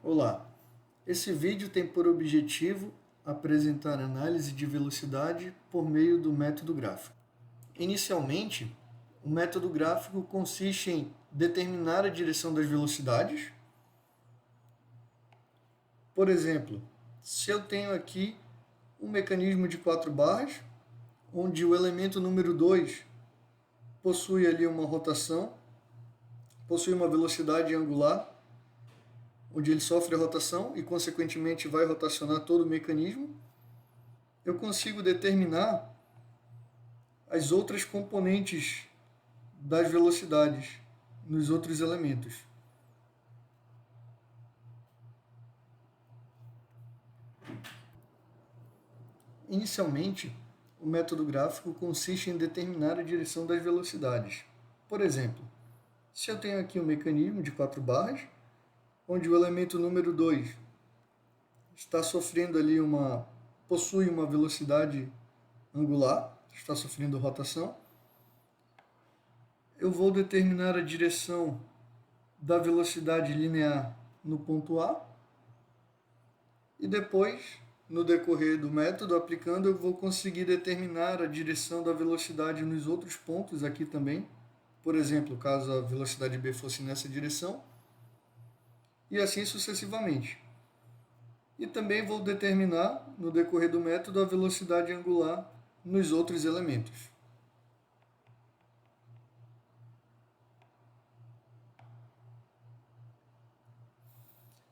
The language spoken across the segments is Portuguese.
Olá, esse vídeo tem por objetivo apresentar análise de velocidade por meio do método gráfico. Inicialmente, o método gráfico consiste em determinar a direção das velocidades. Por exemplo, se eu tenho aqui um mecanismo de 4 barras, onde o elemento número 2 possui ali uma rotação, possui uma velocidade angular, onde ele sofre a rotação e, consequentemente, vai rotacionar todo o mecanismo, eu consigo determinar as outras componentes das velocidades nos outros elementos. Inicialmente, o método gráfico consiste em determinar a direção das velocidades. Por exemplo, se eu tenho aqui um mecanismo de 4 barras, onde o elemento número 2 está sofrendo ali possui uma velocidade angular, está sofrendo rotação, eu vou determinar a direção da velocidade linear no ponto A e depois, no decorrer do método aplicando, eu vou conseguir determinar a direção da velocidade nos outros pontos aqui também. Por exemplo, caso a velocidade B fosse nessa direção, e assim sucessivamente. E também vou determinar, no decorrer do método, a velocidade angular nos outros elementos.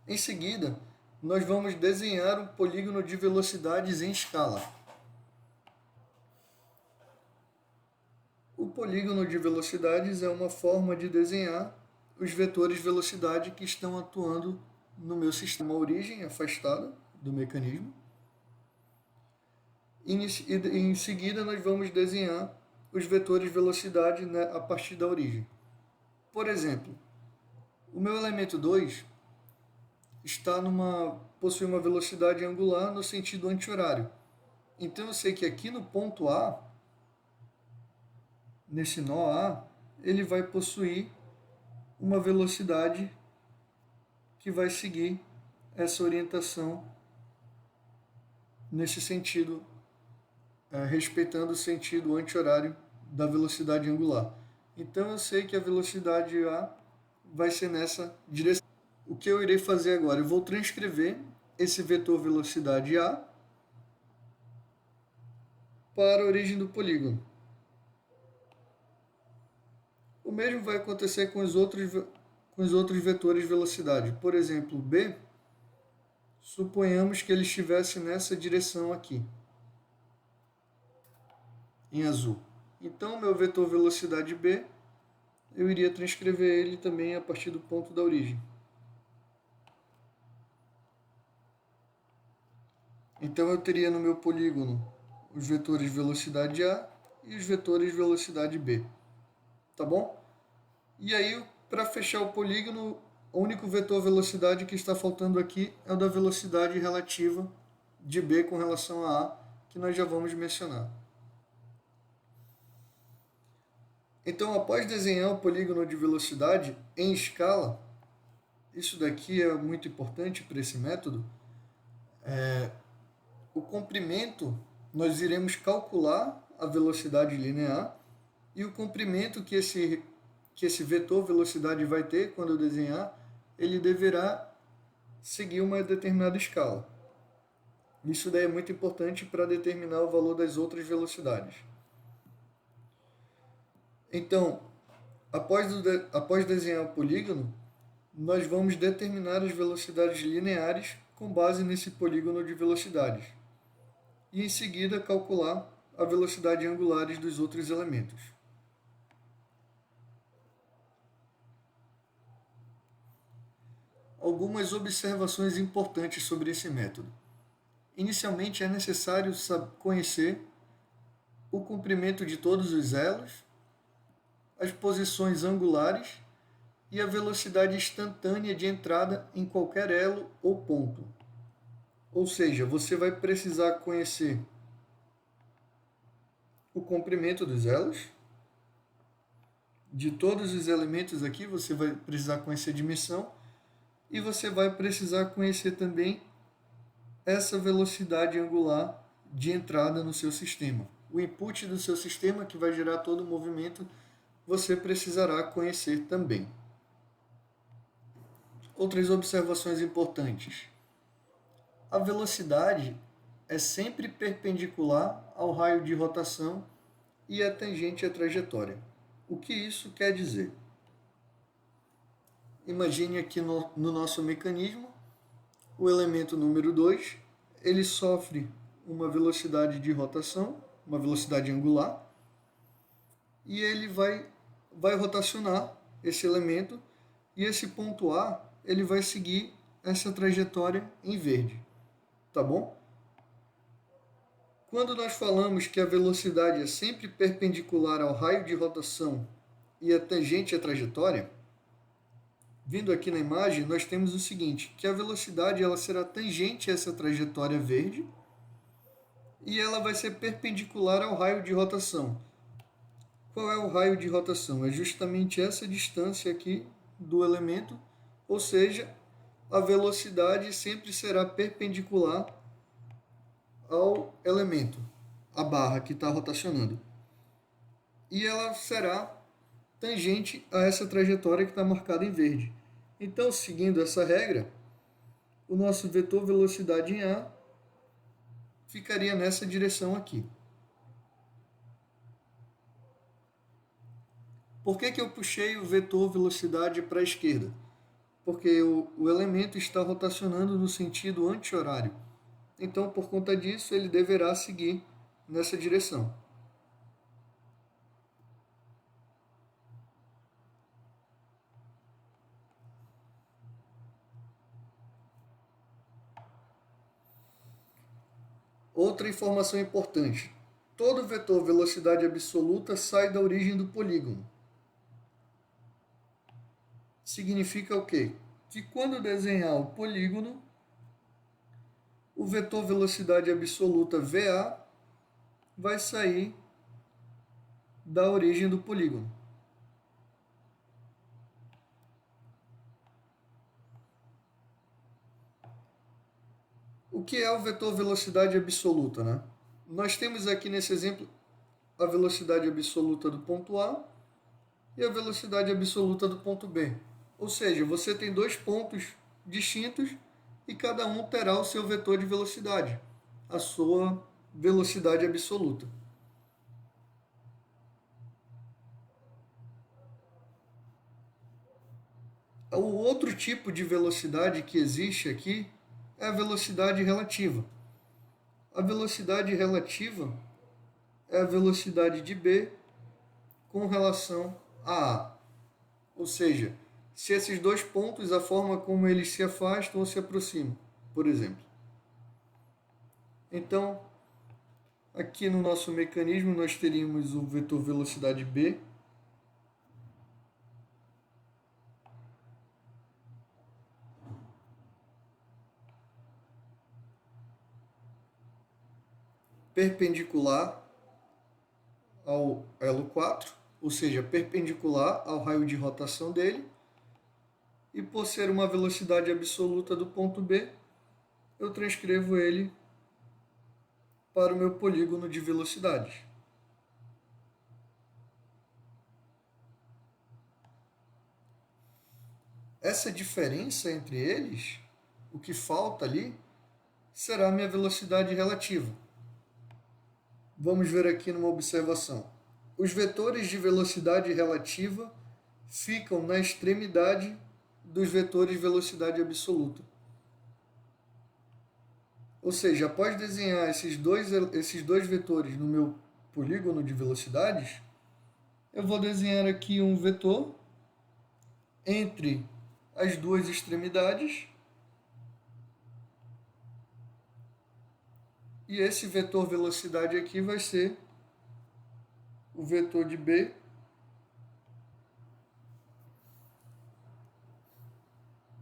Em seguida, nós vamos desenhar um polígono de velocidades em escala. O polígono de velocidades é uma forma de desenhar os vetores velocidade que estão atuando no meu sistema origem afastada do mecanismo. E em seguida, nós vamos desenhar os vetores velocidade a partir da origem. Por exemplo, o meu elemento 2 possui uma velocidade angular no sentido anti-horário. Então eu sei que aqui no ponto A, nesse nó A, ele vai possuir uma velocidade que vai seguir essa orientação nesse sentido, respeitando o sentido anti-horário da velocidade angular. Então eu sei que a velocidade A vai ser nessa direção. O que eu irei fazer agora? Eu vou transcrever esse vetor velocidade A para a origem do polígono. O mesmo vai acontecer com os outros vetores velocidade. Por exemplo, B, suponhamos que ele estivesse nessa direção aqui, em azul. Então, meu vetor velocidade B, eu iria transcrever ele também a partir do ponto da origem. Então, eu teria no meu polígono os vetores velocidade A e os vetores velocidade B. Tá bom? E aí, para fechar o polígono, o único vetor velocidade que está faltando aqui é o da velocidade relativa de B com relação a A, que nós já vamos mencionar. Então, após desenhar o polígono de velocidade em escala, isso daqui é muito importante para esse método, o comprimento, nós iremos calcular a velocidade linear e o comprimento que esse vetor velocidade vai ter quando eu desenhar, ele deverá seguir uma determinada escala. Isso daí é muito importante para determinar o valor das outras velocidades. Então, após desenhar o polígono, nós vamos determinar as velocidades lineares com base nesse polígono de velocidades. E em seguida calcular a velocidade angulares dos outros elementos. Algumas observações importantes sobre esse método. Inicialmente é necessário conhecer o comprimento de todos os elos, as posições angulares e a velocidade instantânea de entrada em qualquer elo ou ponto. Ou seja, você vai precisar conhecer o comprimento dos elos, de todos os elementos aqui, você vai precisar conhecer a dimensão, e você vai precisar conhecer também essa velocidade angular de entrada no seu sistema. O input do seu sistema, que vai gerar todo o movimento, você precisará conhecer também. Outras observações importantes. A velocidade é sempre perpendicular ao raio de rotação e é tangente à trajetória. O que isso quer dizer? Imagine aqui no nosso mecanismo, o elemento número 2, ele sofre uma velocidade de rotação, uma velocidade angular, e ele vai rotacionar esse elemento, e esse ponto A, ele vai seguir essa trajetória em verde, tá bom? Quando nós falamos que a velocidade é sempre perpendicular ao raio de rotação e é tangente à trajetória, vindo aqui na imagem, nós temos o seguinte, que a velocidade ela será tangente a essa trajetória verde e ela vai ser perpendicular ao raio de rotação. Qual é o raio de rotação? É justamente essa distância aqui do elemento, ou seja, a velocidade sempre será perpendicular ao elemento, a barra que está rotacionando. E ela será tangente a essa trajetória que está marcada em verde. Então, seguindo essa regra, o nosso vetor velocidade em A ficaria nessa direção aqui. Por que eu puxei o vetor velocidade para a esquerda? Porque o elemento está rotacionando no sentido anti-horário. Então, por conta disso, ele deverá seguir nessa direção. Outra informação importante. Todo vetor velocidade absoluta sai da origem do polígono. Significa o quê? Que quando desenhar o polígono, o vetor velocidade absoluta VA vai sair da origem do polígono. O que é o vetor velocidade absoluta, né? Nós temos aqui nesse exemplo a velocidade absoluta do ponto A e a velocidade absoluta do ponto B. Ou seja, você tem dois pontos distintos e cada um terá o seu vetor de velocidade, a sua velocidade absoluta. O outro tipo de velocidade que existe aqui é a velocidade relativa. A velocidade relativa é a velocidade de B com relação a A. Ou seja, se esses dois pontos, a forma como eles se afastam ou se aproximam, por exemplo. Então, aqui no nosso mecanismo nós teríamos o vetor velocidade B, perpendicular ao elo 4, ou seja, perpendicular ao raio de rotação dele, e por ser uma velocidade absoluta do ponto B, eu transcrevo ele para o meu polígono de velocidades. Essa diferença entre eles, o que falta ali, será a minha velocidade relativa. Vamos ver aqui numa observação. Os vetores de velocidade relativa ficam na extremidade dos vetores de velocidade absoluta. Ou seja, após desenhar esses dois vetores no meu polígono de velocidades, eu vou desenhar aqui um vetor entre as duas extremidades. E esse vetor velocidade aqui vai ser o vetor de B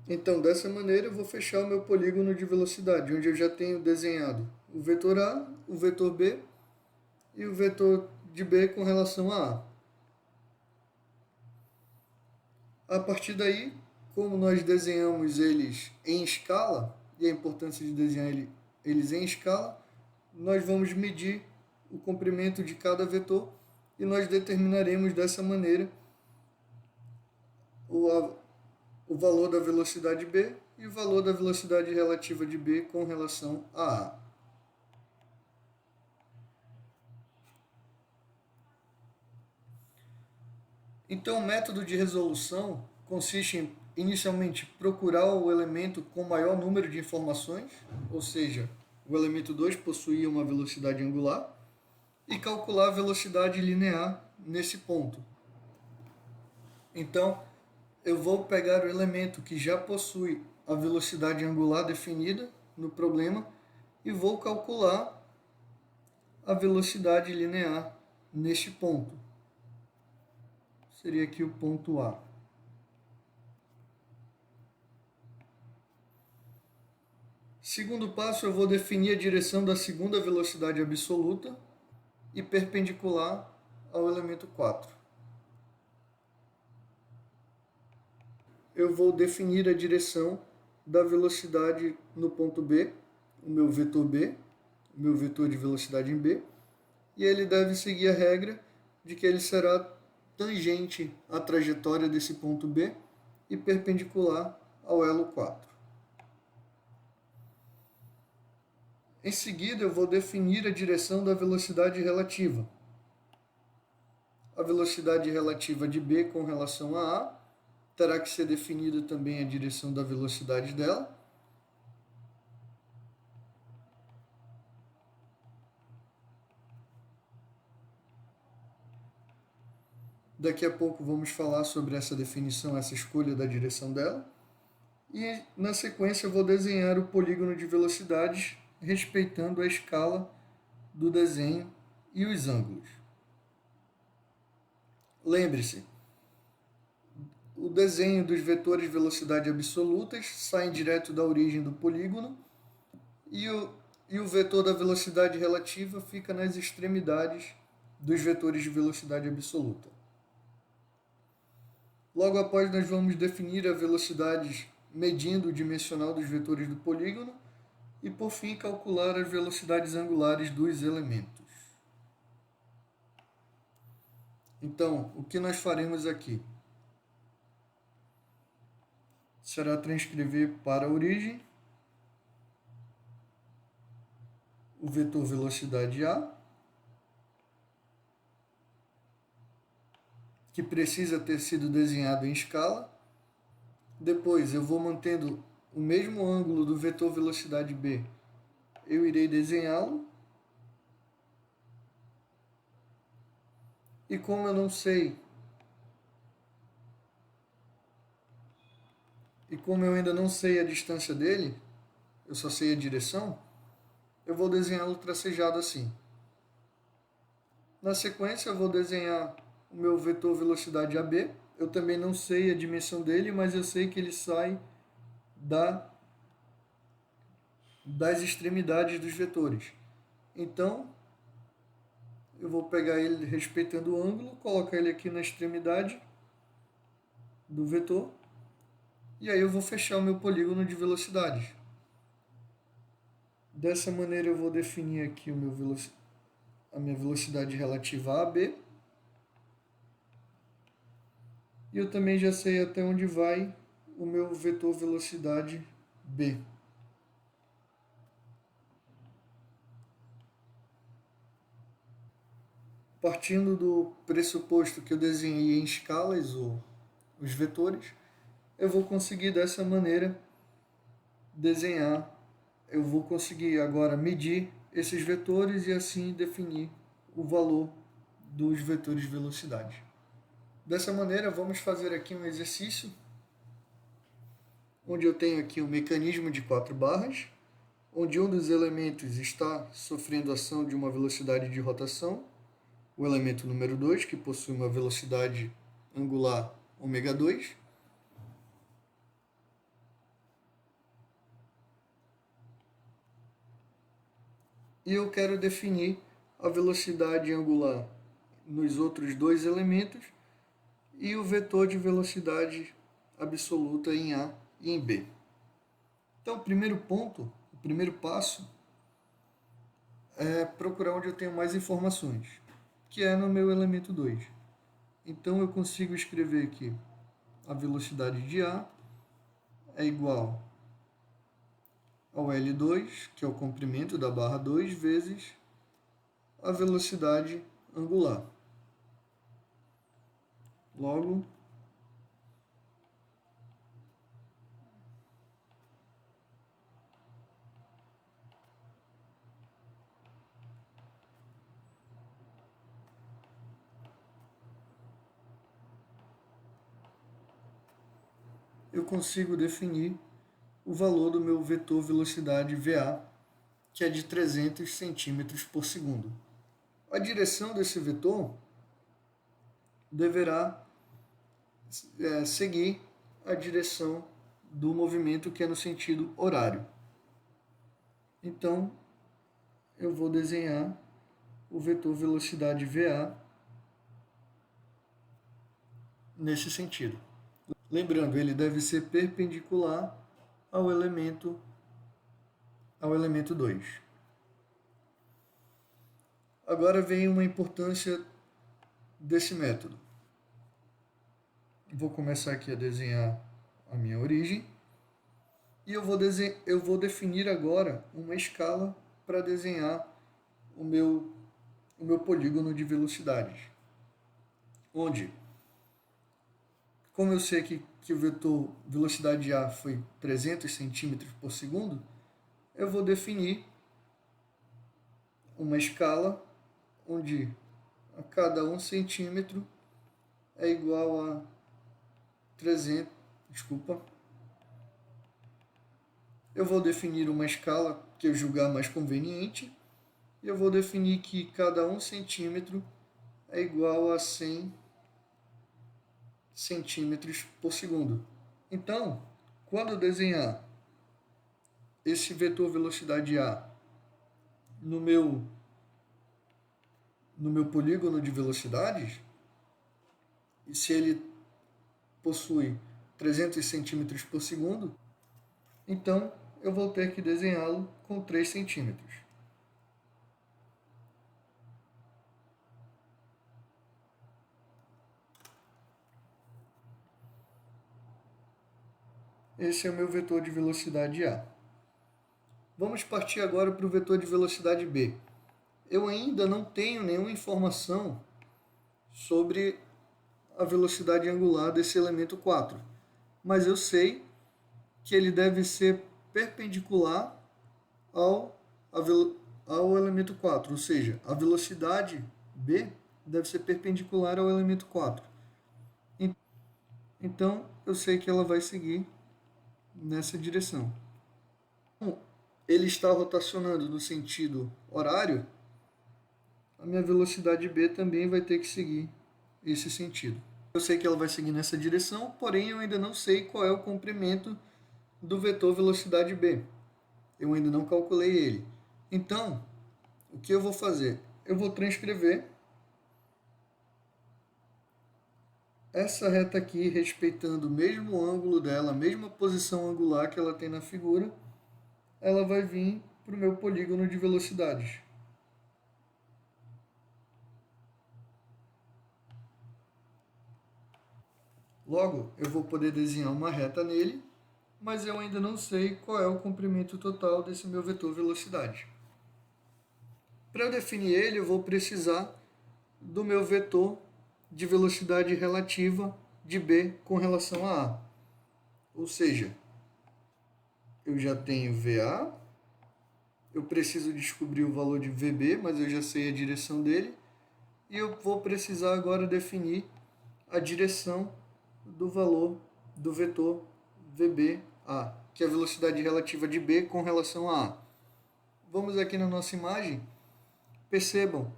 Então, dessa maneira, eu vou fechar o meu polígono de velocidade, onde eu já tenho desenhado o vetor A, o vetor B e o vetor de B com relação a A. A partir daí, como nós desenhamos eles em escala, e a importância de desenhar eles em escala, nós vamos medir o comprimento de cada vetor e nós determinaremos dessa maneira o valor da velocidade B e o valor da velocidade relativa de B com relação a A. Então, o método de resolução consiste em, inicialmente, procurar o elemento com maior número de informações, ou seja, o elemento 2 possuía uma velocidade angular, e calcular a velocidade linear nesse ponto. Então, eu vou pegar o elemento que já possui a velocidade angular definida no problema e vou calcular a velocidade linear neste ponto. Seria aqui o ponto A. Segundo passo, eu vou definir a direção da segunda velocidade absoluta e perpendicular ao elemento 4. Eu vou definir a direção da velocidade no ponto B, o meu vetor B, o meu vetor de velocidade em B, e ele deve seguir a regra de que ele será tangente à trajetória desse ponto B e perpendicular ao elo 4. Em seguida, eu vou definir a direção da velocidade relativa. A velocidade relativa de B com relação a A terá que ser definida também a direção da velocidade dela. Daqui a pouco vamos falar sobre essa definição, essa escolha da direção dela. E na sequência eu vou desenhar o polígono de velocidades respeitando a escala do desenho e os ângulos. Lembre-se, o desenho dos vetores de velocidade absolutas saem direto da origem do polígono e o vetor da velocidade relativa fica nas extremidades dos vetores de velocidade absoluta. Logo após, nós vamos definir a velocidade medindo o dimensional dos vetores do polígono e, por fim, calcular as velocidades angulares dos elementos. Então, o que nós faremos aqui? Será transcrever para a origem o vetor velocidade A, que precisa ter sido desenhado em escala. Depois eu vou mantendo o mesmo ângulo do vetor velocidade B, eu irei desenhá-lo. E como eu não sei, e como eu ainda não sei a distância dele, eu só sei a direção, eu vou desenhá-lo tracejado assim. Na sequência eu vou desenhar o meu vetor velocidade AB. Eu também não sei a dimensão dele, mas eu sei que ele sai das extremidades dos vetores. Então, eu vou pegar ele respeitando o ângulo, colocar ele aqui na extremidade do vetor, e aí eu vou fechar o meu polígono de velocidades. Dessa maneira eu vou definir aqui a minha velocidade relativa a B. E eu também já sei até onde vai o meu vetor velocidade B. Partindo do pressuposto que eu desenhei em escalas os vetores, eu vou conseguir dessa maneira desenhar, eu vou conseguir agora medir esses vetores e assim definir o valor dos vetores de velocidade. Dessa maneira, vamos fazer aqui um exercício, onde eu tenho aqui um mecanismo de 4 barras, onde um dos elementos está sofrendo ação de uma velocidade de rotação, o elemento número 2, que possui uma velocidade angular ω2. E eu quero definir a velocidade angular nos outros dois elementos e o vetor de velocidade absoluta em A e em B. Então, o primeiro passo é procurar onde eu tenho mais informações, que é no meu elemento 2. Então, eu consigo escrever aqui a velocidade de A é igual ao L2, que é o comprimento da barra 2, vezes a velocidade angular. Logo, eu consigo definir o valor do meu vetor velocidade VA, que é de 300 centímetros por segundo. A direção desse vetor deverá seguir a direção do movimento, que é no sentido horário. Então, eu vou desenhar o vetor velocidade VA nesse sentido. Lembrando, ele deve ser perpendicular ao elemento 2. Agora vem uma importância desse método. Vou começar aqui a desenhar a minha origem e eu vou definir agora uma escala para desenhar o meu polígono de velocidades, onde, como eu sei que o vetor velocidade A foi 300 centímetros por segundo, eu vou definir uma escala onde a cada 1 centímetro é igual a 300, eu vou definir uma escala que eu julgar mais conveniente, e eu vou definir que cada 1 centímetro é igual a 100 centímetros por segundo. Então, quando eu desenhar esse vetor velocidade A no meu polígono de velocidades, e se ele possui 300 centímetros por segundo, então eu vou ter que desenhá-lo com 3 centímetros. Esse é o meu vetor de velocidade A. Vamos partir agora para o vetor de velocidade B. Eu ainda não tenho nenhuma informação sobre a velocidade angular desse elemento 4, mas eu sei que ele deve ser perpendicular ao elemento 4, ou seja, a velocidade B deve ser perpendicular ao elemento 4. Então, eu sei que ela vai seguir nessa direção. Ele está rotacionando no sentido horário, a minha velocidade B também vai ter que seguir esse sentido. Eu sei que ela vai seguir nessa direção, porém eu ainda não sei qual é o comprimento do vetor velocidade B. Eu ainda não calculei ele. Então, o que eu vou fazer? Eu vou transcrever essa reta aqui, respeitando o mesmo ângulo dela, a mesma posição angular que ela tem na figura, ela vai vir para o meu polígono de velocidades. Logo, eu vou poder desenhar uma reta nele, mas eu ainda não sei qual é o comprimento total desse meu vetor velocidade. Para eu definir ele, eu vou precisar do meu vetor de velocidade relativa de B com relação a A. Ou seja, eu já tenho VA, eu preciso descobrir o valor de VB, mas eu já sei a direção dele, e eu vou precisar agora definir a direção do valor do vetor VBA, que é a velocidade relativa de B com relação a A. Vamos aqui na nossa imagem, percebam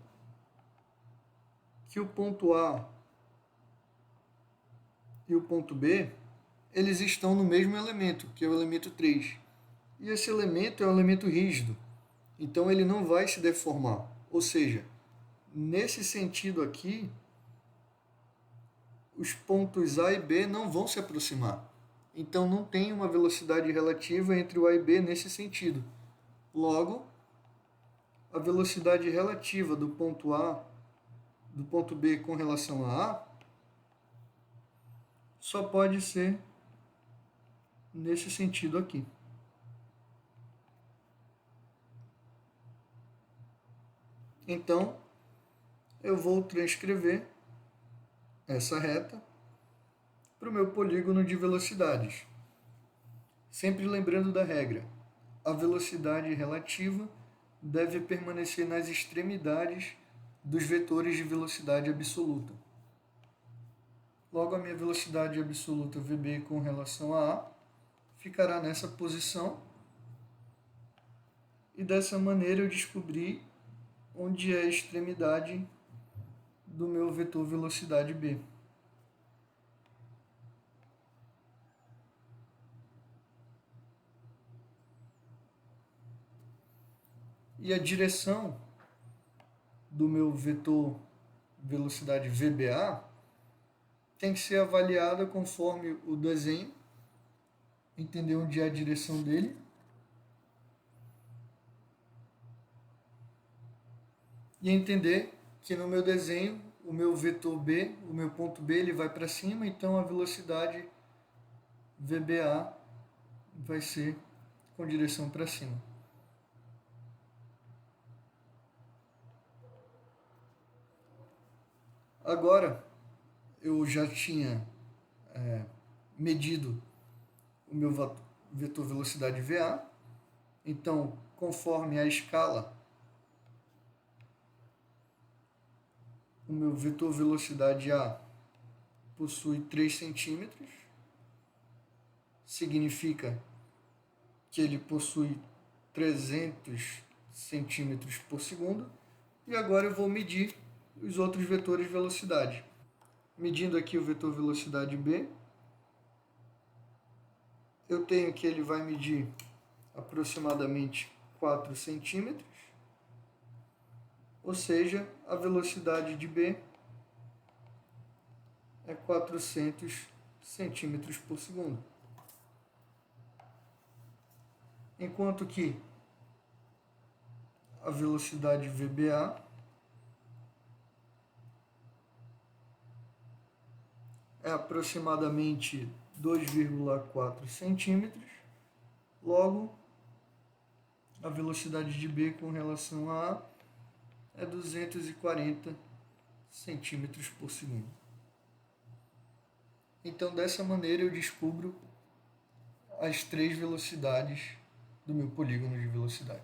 que o ponto A e o ponto B, eles estão no mesmo elemento, que é o elemento 3. E esse elemento é um elemento rígido, então ele não vai se deformar. Ou seja, nesse sentido aqui, os pontos A e B não vão se aproximar. Então não tem uma velocidade relativa entre o A e B nesse sentido. Logo, a velocidade relativa do ponto B com relação a A, só pode ser nesse sentido aqui. Então, eu vou transcrever essa reta para o meu polígono de velocidades. Sempre lembrando da regra, a velocidade relativa deve permanecer nas extremidades dos vetores de velocidade absoluta. Logo, a minha velocidade absoluta VB com relação a A ficará nessa posição. E dessa maneira eu descobri onde é a extremidade do meu vetor velocidade B. E a direção do meu vetor velocidade VBA tem que ser avaliada conforme o desenho, entender onde é a direção dele. E entender que no meu desenho, o meu vetor B, o meu ponto B, ele vai para cima, então a velocidade VBA vai ser com direção para cima. Agora, eu já tinha medido o meu vetor velocidade VA, então, conforme a escala, o meu vetor velocidade A possui 3 centímetros, significa que ele possui 300 centímetros por segundo, e agora eu vou medir os outros vetores de velocidade. Medindo aqui o vetor velocidade B, eu tenho que ele vai medir aproximadamente 4 centímetros, ou seja, a velocidade de B é 400 centímetros por segundo. Enquanto que a velocidade VBA é aproximadamente 2,4 centímetros, logo a velocidade de B com relação a A é 240 centímetros por segundo. Então, dessa maneira, eu descubro as 3 velocidades do meu polígono de velocidade.